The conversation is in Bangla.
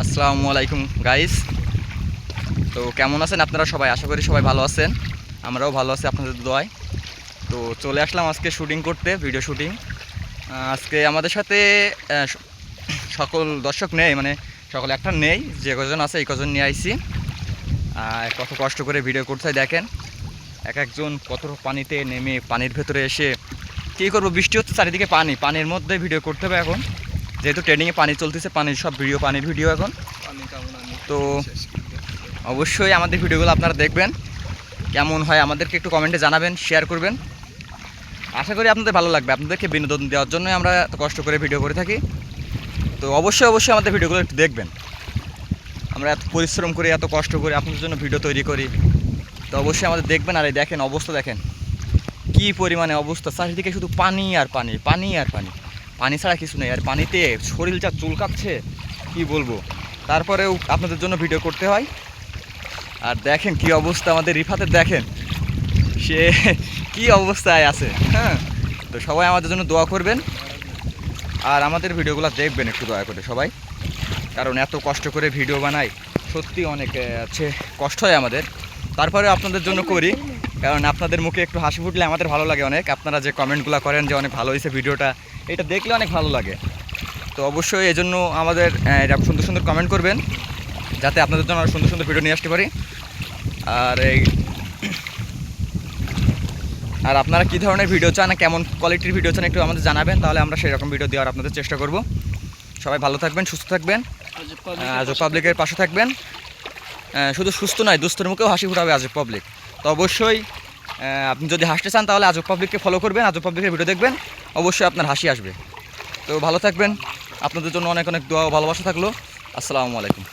আসসালামু আলাইকুম গাইস। তো কেমন আছেন আপনারা সবাই? আশা করি সবাই ভালো আছেন, আমরাও ভালো আছি আপনাদের দোয়ায়। তো চলে আসলাম আজকে শুটিং করতে, ভিডিও শুটিং। আজকে আমাদের সাথে সকল দর্শক নেই, মানে সকল একটা নেই, যে কজন আছে এই কজন নিয়ে আইছি। কত কষ্ট করে ভিডিও করতে হয় দেখেন, এক একজন কত পানিতে নেমে পানির ভেতরে এসে কী করবো, বৃষ্টি হচ্ছে চারিদিকে, পানির মধ্যে ভিডিও করতে হবে এখন, যেহেতু ট্রেনিংয়ে পানি চলতেছে, পানির সব ভিডিও, পানির ভিডিও এখন। তো অবশ্যই আমাদের ভিডিওগুলো আপনারা দেখবেন, কেমন হয় আমাদেরকে একটু কমেন্টে জানাবেন, শেয়ার করবেন। আশা করি আপনাদের ভালো লাগবে, আপনাদেরকে বিনোদন দেওয়ার জন্যই আমরা এত কষ্ট করে ভিডিও করে থাকি। তো অবশ্যই আমাদের ভিডিওগুলো একটু দেখবেন, আমরা এত পরিশ্রম করি, এত কষ্ট করে আপনাদের জন্য ভিডিও তৈরি করি। তো অবশ্যই আমাদের দেখবেন। আর এই দেখেন অবস্থা, দেখেন কী পরিমাণে অবস্থা, চারিদিকে শুধু পানি আর পানি, পানি আর পানি, পানি ছাড়া কিছু নেই। আর পানিতে শরীর যা চুলকাচ্ছে কী বলবো, তারপরেও আপনাদের জন্য ভিডিও করতে হয়। আর দেখেন কি অবস্থা আমাদের রিফাতের, দেখেন সে কি অবস্থায় আছে। হ্যাঁ, তো সবাই আমাদের জন্য দোয়া করবেন আর আমাদের ভিডিওগুলো দেখবেন একটু দয়া করে সবাই, কারণ এত কষ্ট করে ভিডিও বানাই, সত্যি অনেক আছে কষ্ট হয় আমাদের, তারপরে আপনাদের জন্য করি, কারণ আপনাদের মুখে একটু হাসি ফুটলে আমাদের ভালো লাগে অনেক। আপনারা যে কমেন্টগুলো করেন যে অনেক ভালো হয়েছে ভিডিওটা, এটা দেখলে অনেক ভালো লাগে। তো অবশ্যই এই জন্য আমাদের এরকম সুন্দর সুন্দর কমেন্ট করবেন, যাতে আপনাদের জন্য আরও সুন্দর সুন্দর ভিডিও নিয়ে আসতে পারি। আর আপনারা কী ধরনের ভিডিও চান, কেমন কোয়ালিটির ভিডিও চান একটু আমাদের জানাবেন, তাহলে আমরা সেই রকম ভিডিও দেওয়ার আপনাদের চেষ্টা করব। সবাই ভালো থাকবেন, সুস্থ থাকবেন, আজব পাবলিকের পাশে থাকবেন। শুধু সুস্থ নয়, দুস্থের মুখেও হাসি ফুটাবে আজব পাবলিক। তো অবশ্যই আপনি যদি হাসতে চান তাহলে আজব পাবলিককে ফলো করবেন, আজব পাবলিকের ভিডিও দেখবেন, অবশ্যই আপনার হাসি আসবে। তো ভালো থাকবেন, আপনাদের জন্য অনেক অনেক দোয়া ও ভালোবাসা থাকলো। আসসালামু আলাইকুম।